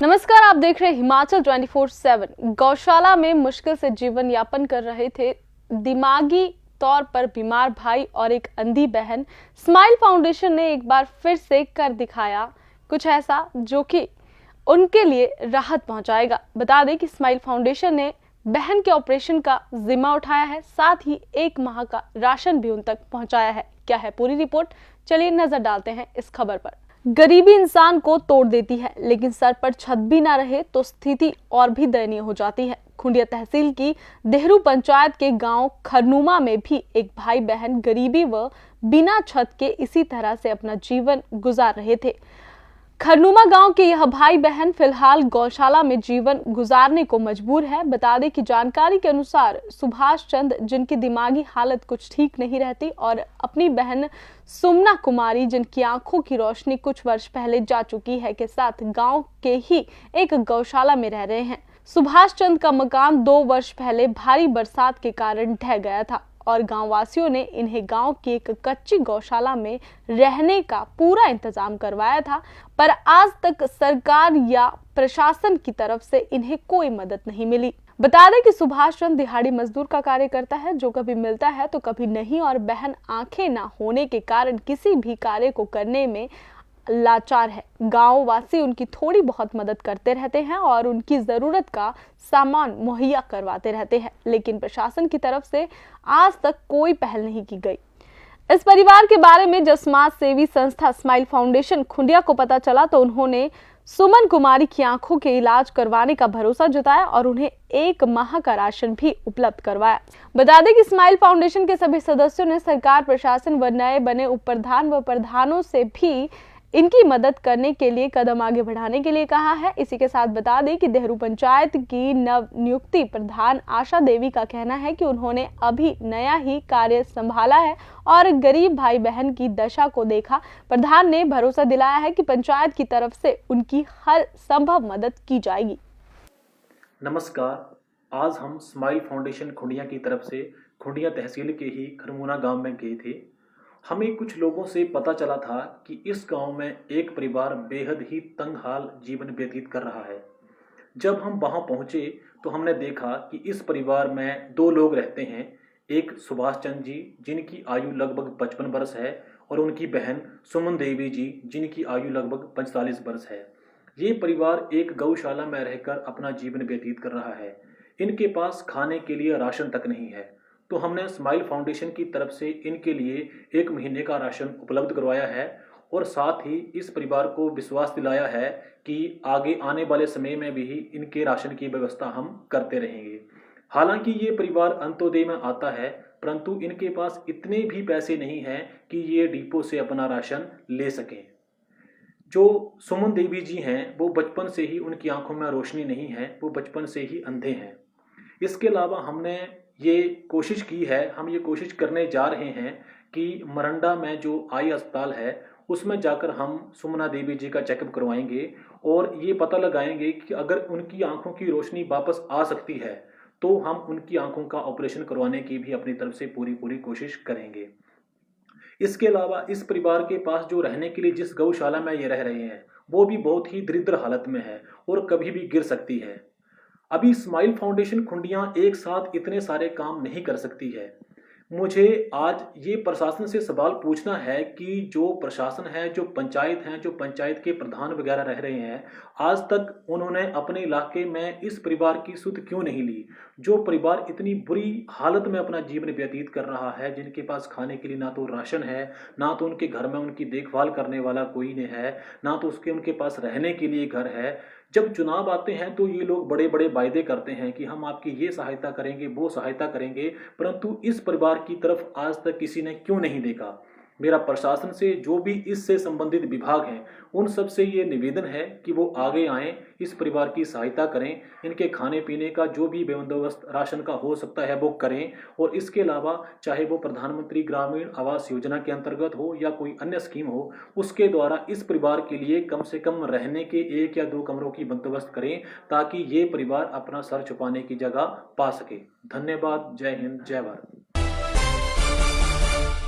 नमस्कार, आप देख रहे हैं हिमाचल 24/7। गौशाला में मुश्किल से जीवन यापन कर रहे थे दिमागी तौर पर बीमार भाई और एक अंधी बहन। स्माइल फाउंडेशन ने एक बार फिर से कर दिखाया कुछ ऐसा जो कि उनके लिए राहत पहुंचाएगा। बता दें कि स्माइल फाउंडेशन ने बहन के ऑपरेशन का जिम्मा उठाया है, साथ ही 1 माह का राशन भी उन तक पहुंचाया है। क्या है पूरी रिपोर्ट, चलिए नजर डालते हैं इस खबर पर। गरीबी इंसान को तोड़ देती है, लेकिन सर पर छत भी ना रहे तो स्थिति और भी दयनीय हो जाती है। खुंडिया तहसील की देहरू पंचायत के गांव खरनुमा में भी एक भाई बहन गरीबी व बिना छत के इसी तरह से अपना जीवन गुजार रहे थे। खरनुमा गांव के यह भाई बहन फिलहाल गौशाला में जीवन गुजारने को मजबूर है। बता दें कि जानकारी के अनुसार सुभाष चंद, जिनकी दिमागी हालत कुछ ठीक नहीं रहती, और अपनी बहन सुमना कुमारी, जिनकी आंखों की रोशनी कुछ वर्ष पहले जा चुकी है, के साथ गांव के ही एक गौशाला में रह रहे हैं। सुभाष चंद का मकान 2 वर्ष पहले भारी बरसात के कारण ढह गया था और गांव वासियों ने इन्हें गांव की एक कच्ची गौशाला में रहने का पूरा इंतजाम करवाया था, पर आज तक सरकार या प्रशासन की तरफ से इन्हें कोई मदद नहीं मिली। बता दें कि सुभाष चंद दिहाड़ी मजदूर का कार्य करता है, जो कभी मिलता है तो कभी नहीं, और बहन आंखें ना होने के कारण किसी भी कार्य को करने में लाचार है। गांव वासी उनकी थोड़ी बहुत मदद करते रहते हैं और उनकी जरूरत का सामान मुहैया करवाते रहते हैं, लेकिन प्रशासन की तरफ से आज तक कोई पहल नहीं की गई। इस परिवार के बारे में जब समाज सेवी संस्था स्माइल फाउंडेशन खुंडिया को पता चला तो उन्होंने सुमन कुमारी की आंखों के इलाज करवाने का भरोसा जताया और उन्हें 1 माह का राशन भी उपलब्ध करवाया। बता दें कि स्माइल फाउंडेशन के सभी सदस्यों ने सरकार, प्रशासन व नए बने उप प्रधान व प्रधानों से भी इनकी मदद करने के लिए कदम आगे बढ़ाने के लिए कहा है। इसी के साथ बता दें कि देहरू पंचायत की नव नियुक्ति प्रधान आशा देवी का कहना है कि उन्होंने अभी नया ही कार्य संभाला है और गरीब भाई बहन की दशा को देखा। प्रधान ने भरोसा दिलाया है कि पंचायत की तरफ से उनकी हर संभव मदद की जाएगी। नमस्कार, आज हम स्माइल फाउंडेशन खुंडिया की तरफ से खुंडिया तहसील के ही खरमुना गांव में गए थे। हमें कुछ लोगों से पता चला था कि इस गांव में एक परिवार बेहद ही तंगहाल जीवन व्यतीत कर रहा है। जब हम वहां पहुंचे तो हमने देखा कि इस परिवार में 2 लोग रहते हैं। एक सुभाष चंद जी, जिनकी आयु लगभग 55 वर्ष है, और उनकी बहन सुमन देवी जी, जिनकी आयु लगभग 45 वर्ष है। ये परिवार एक गौशाला में रहकर अपना जीवन व्यतीत कर रहा है। इनके पास खाने के लिए राशन तक नहीं है, तो हमने स्माइल फाउंडेशन की तरफ से इनके लिए 1 महीने का राशन उपलब्ध करवाया है और साथ ही इस परिवार को विश्वास दिलाया है कि आगे आने वाले समय में भी इनके राशन की व्यवस्था हम करते रहेंगे। हालांकि ये परिवार अंत्योदय में आता है, परंतु इनके पास इतने भी पैसे नहीं हैं कि ये डिपो से अपना राशन ले सकें। जो सुमन देवी जी हैं, वो बचपन से ही उनकी आंखों में रोशनी नहीं है, वो बचपन से ही अंधे हैं। इसके अलावा हमने ये कोशिश की है, हम ये कोशिश करने जा रहे हैं कि मरंडा में जो आई अस्पताल है उसमें जाकर हम सुमना देवी जी का चेकअप करवाएंगे और ये पता लगाएंगे कि अगर उनकी आंखों की रोशनी वापस आ सकती है तो हम उनकी आंखों का ऑपरेशन करवाने की भी अपनी तरफ से पूरी कोशिश करेंगे। इसके अलावा इस परिवार के पास जो रहने के लिए जिस गौशाला में ये रह रहे हैं वो भी बहुत ही दरिद्र हालत में है और कभी भी गिर सकती है। अभी स्माइल फाउंडेशन खुंडिया एक साथ इतने सारे काम नहीं कर सकती है। मुझे आज ये प्रशासन से सवाल पूछना है कि जो प्रशासन है, जो पंचायत हैं, जो पंचायत के प्रधान वगैरह रह रहे हैं, आज तक उन्होंने अपने इलाके में इस परिवार की सुध क्यों नहीं ली? जो परिवार इतनी बुरी हालत में अपना जीवन व्यतीत कर रहा है, जिनके पास खाने के लिए ना तो राशन है, ना तो उनके घर में उनकी देखभाल करने वाला कोई नहीं है, ना तो उनके पास रहने के लिए घर है। जब चुनाव आते हैं तो ये लोग बड़े बड़े वायदे करते हैं कि हम आपकी ये सहायता करेंगे, वो सहायता करेंगे, परंतु इस परिवार की तरफ आज तक किसी ने क्यों नहीं देखा? मेरा प्रशासन से, जो भी इससे संबंधित विभाग हैं, उन सब से ये निवेदन है कि वो आगे आएं, इस परिवार की सहायता करें, इनके खाने पीने का जो भी बंदोबस्त राशन का हो सकता है वो करें। और इसके अलावा चाहे वो प्रधानमंत्री ग्रामीण आवास योजना के अंतर्गत हो या कोई अन्य स्कीम हो, उसके द्वारा इस परिवार के लिए कम से कम रहने के 1 या 2 कमरों की बंदोबस्त करें ताकि ये परिवार अपना सर छुपाने की जगह पा सके। धन्यवाद। जय हिंद, जय भारत।